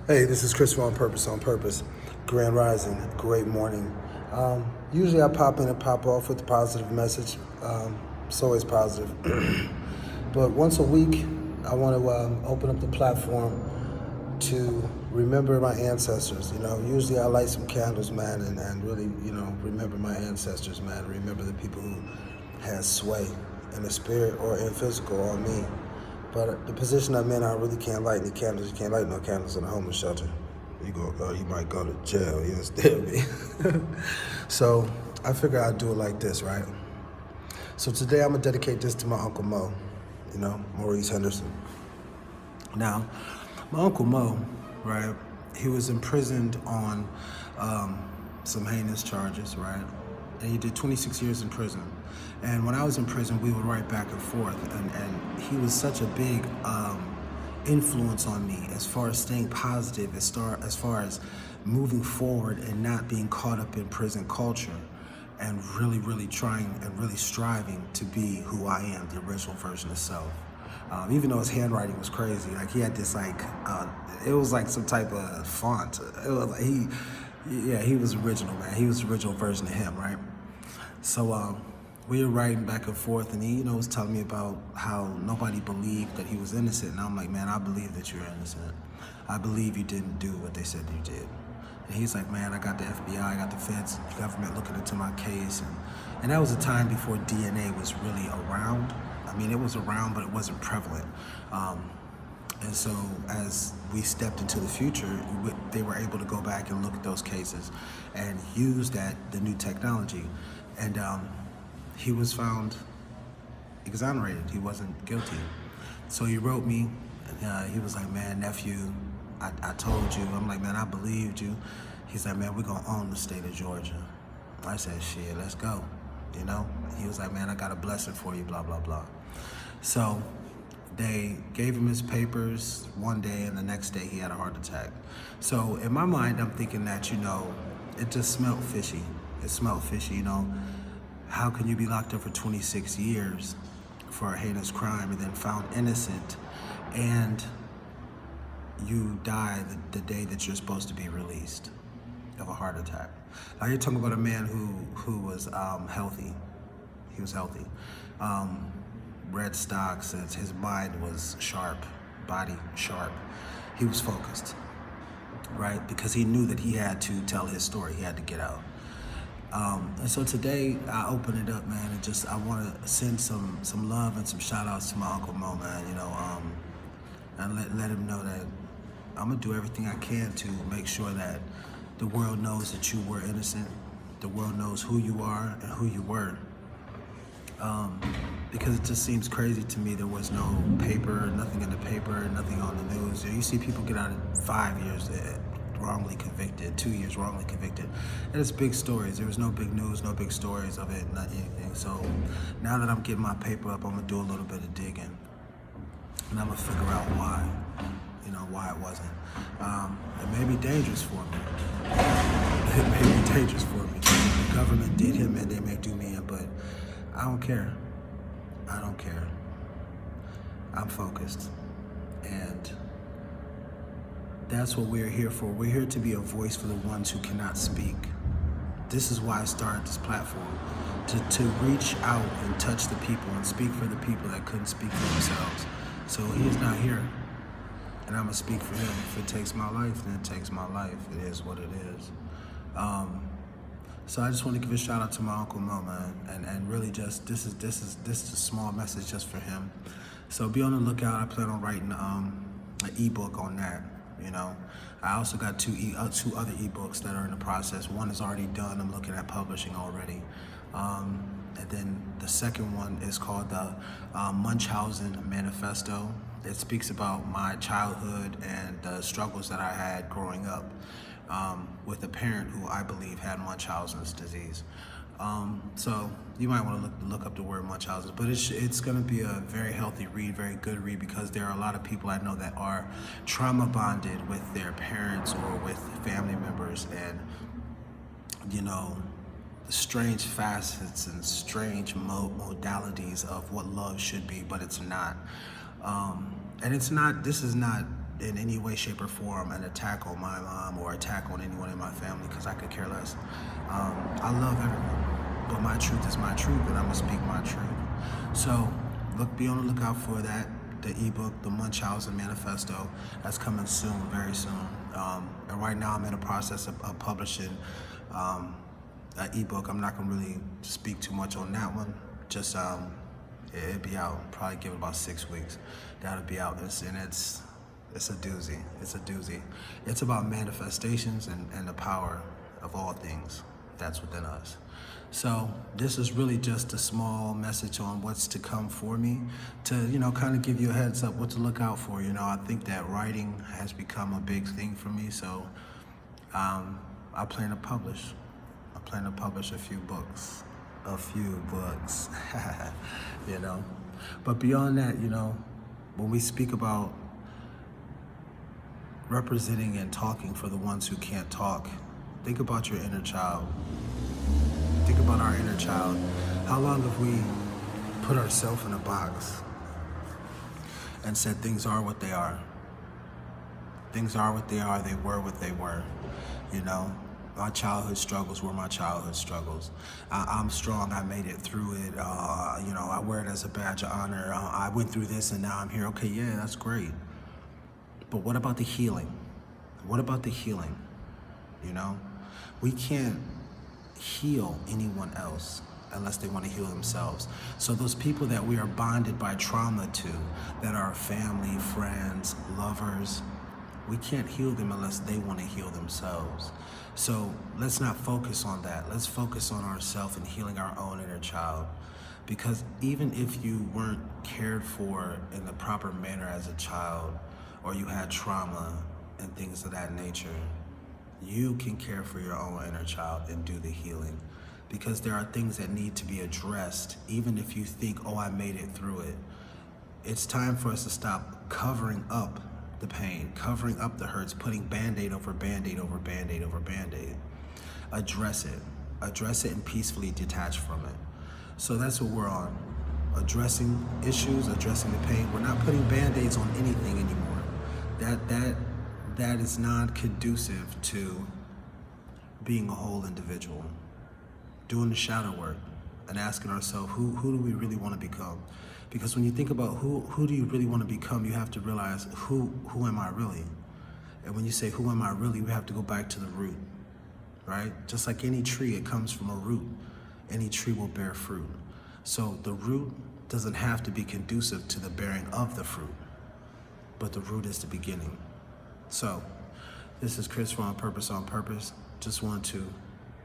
Hey, this is Chris on Purpose, on Purpose. Grand Rising, great morning. Usually I pop in and pop off with a positive message. It's always positive. But once a week, I want to open up the platform to remember my ancestors. Usually I light some candles, man, and really, remember my ancestors, man. Remember the people who had sway in the spirit or in physical on me. But the position I'm in, I really can't light any candles. You can't light no candles in a homeless shelter. You might go to jail. You understand me? So I figure I'd do it like this, right? So today I'm gonna dedicate this to my Uncle Mo, Maurice Henderson. Now, my Uncle Mo, right? He was imprisoned on some heinous charges, right? And he did 26 years in prison. And when I was in prison, we would write back and forth. And he was such a big influence on me as far as staying positive, as far as moving forward and not being caught up in prison culture, and really, really trying and really striving to be who I am, the original version of self. Even though his handwriting was crazy, like he had this it was like some type of font. It was like he was original, man. He was the original version of him, right? So we were writing back and forth, and he, was telling me about how nobody believed that he was innocent. And I'm like, man, I believe that you're innocent. I believe you didn't do what they said you did. And he's like, man, I got the FBI, I got the feds, the government looking into my case. And that was a time before DNA was really around. I mean, it was around, but it wasn't prevalent. And so as we stepped into the future, they were able to go back and look at those cases and use the new technology. And he was found exonerated. He wasn't guilty. So he wrote me. He was like, man, nephew, I told you. I'm like, man, I believed you. He's like, man, we're going to own the state of Georgia. I said, shit, let's go. He was like, man, I got a blessing for you, blah, blah, blah. So they gave him his papers one day, and the next day he had a heart attack. So in my mind, I'm thinking that, it just smelled fishy. It smelled fishy, How can you be locked up for 26 years for a heinous crime and then found innocent, and you die the day that you're supposed to be released of a heart attack? Now you're talking about a man who was healthy. He was healthy. Read stocks. His mind was sharp, body sharp. He was focused, right? Because he knew that he had to tell his story. He had to get out. And so today I open it up, man, and I want to send some love and some shout outs to my Uncle Mo, man, and let him know that I'm gonna do everything I can to make sure that the world knows that you were innocent. The world knows who you are and who you were. Because it just seems crazy to me. There was no paper, nothing in the paper, nothing on the news. You see people get out of 5 years wrongly convicted, 2 years wrongly convicted. And it's big stories. There was no big news, no big stories of it, not anything. So now that I'm getting my paper up, I'm gonna do a little bit of digging. And I'm gonna figure out why, why it wasn't. It may be dangerous for me. It may be dangerous for me. The government did him and they may do me in, but I don't care. I don't care. I'm focused. And that's what we're here for. We're here to be a voice for the ones who cannot speak. This is why I started this platform, to reach out and touch the people and speak for the people that couldn't speak for themselves. So he's not here, and I'm gonna speak for him. If it takes my life, then it takes my life. It is what it is. So I just want to give a shout out to my Uncle Mo, man, and really just this is a small message just for him. So be on the lookout. I plan on writing an ebook on that. I also got two other ebooks that are in the process. One is already done. I'm looking at publishing already, and then the second one is called the Munchausen Manifesto. It speaks about my childhood and the struggles that I had growing up with a parent who I believe had Munchausen's disease. So you might want to look up the word Munchausen, but it's going to be a very healthy read, very good read, because there are a lot of people I know that are trauma bonded with their parents or with family members, and the strange facets and strange modalities of what love should be, but it's not. And it's not. This is not in any way, shape, or form an attack on my mom or attack on anyone in my family, because I could care less. I love everyone, but my truth is my truth, and I'm gonna speak my truth. So be on the lookout for that. The ebook, the Munchausen Manifesto, that's coming soon, very soon. And right now I'm in the process of publishing an ebook. I'm not gonna really speak too much on that one. Just it'll be out, probably give it about 6 weeks. That'll be out, and it's a doozy. It's a doozy. It's about manifestations and the power of all things that's within us. So this is really just a small message on what's to come for me, to, kind of give you a heads up what to look out for. I think that writing has become a big thing for me, so I plan to publish. A few books. But beyond that, when we speak about representing and talking for the ones who can't talk, think about your inner child. Think about our inner child. How long have we put ourselves in a box and said things are what they are? Things are what they are, they were what they were, My childhood struggles were my childhood struggles. I'm strong, I made it through it, I wear it as a badge of honor. I went through this and now I'm here. Okay, yeah, that's great. But what about the healing? What about the healing? We can't heal anyone else unless they want to heal themselves. So those people that we are bonded by trauma to, that are family, friends, lovers, we can't heal them unless they want to heal themselves. So let's not focus on that. Let's focus on ourselves and healing our own inner child. Because even if you weren't cared for in the proper manner as a child, or you had trauma and things of that nature, you can care for your own inner child and do the healing. Because there are things that need to be addressed, even if you think, oh, I made it through it. It's time for us to stop covering up the pain, covering up the hurts, putting Band-Aid over Band-Aid over Band-Aid over Band-Aid. Address it and peacefully detach from it. So that's what we're on. Addressing issues, addressing the pain. We're not putting Band-Aids on anything anymore. That is not conducive to being a whole individual. Doing the shadow work and asking ourselves, who do we really want to become? Because when you think about who do you really want to become, you have to realize who am I really? And when you say who am I really, we have to go back to the root, right? Just like any tree, it comes from a root. Any tree will bear fruit. So the root doesn't have to be conducive to the bearing of the fruit, but the root is the beginning. So this is Chris from On Purpose. Just want to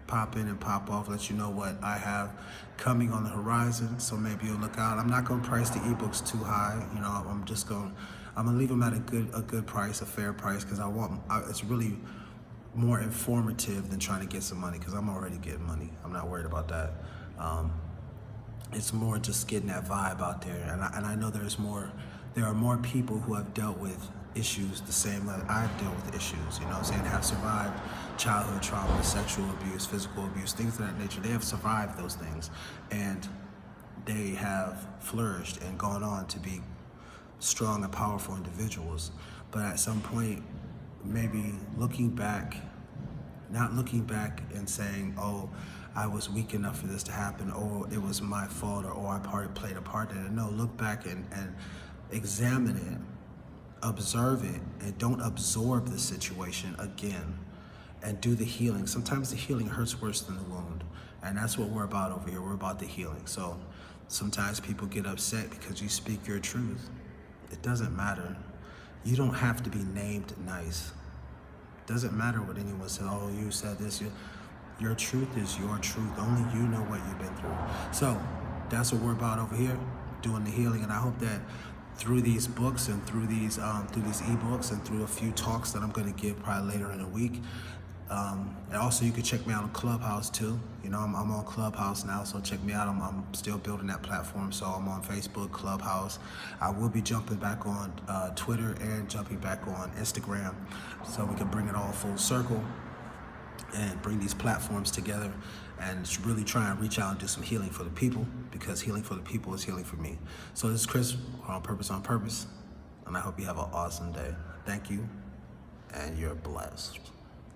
pop in and pop off, let you know what I have coming on the horizon. So maybe you'll look out. I'm not going to price the ebooks too high. I'm going to leave them at a good price, a fair price, because it's really more informative than trying to get some money, because I'm already getting money. I'm not worried about that. It's more just getting that vibe out there. And I know there are more people who have dealt with issues the same way I've dealt with issues, have survived childhood trauma, sexual abuse, physical abuse, things of that nature. They have survived those things, and they have flourished and gone on to be strong and powerful individuals. But at some point, maybe not looking back and saying, oh, I was weak enough for this to happen, or it was my fault, or I played a part in it. No, look back and examine it, observe it, and don't absorb the situation again, and do the healing. Sometimes the healing hurts worse than the wound, and that's what we're about over here. We're about the healing. So sometimes people get upset because you speak your truth. It doesn't matter. You don't have to be named nice. It doesn't matter what anyone said. Oh, you said this. Your truth is your truth. Only you know what you've been through. So that's what we're about over here, doing the healing. And I hope that through these books and through these ebooks and through a few talks that I'm going to give probably later in the week. And also you can check me out on Clubhouse too. I'm on Clubhouse now, so check me out. I'm still building that platform, so I'm on Facebook, Clubhouse. I will be jumping back on Twitter and jumping back on Instagram, so we can bring it all full circle and bring these platforms together and really try and reach out and do some healing for the people, because healing for the people is healing for me. So this is Chris on Purpose, and I hope you have an awesome day. Thank you, and you're blessed.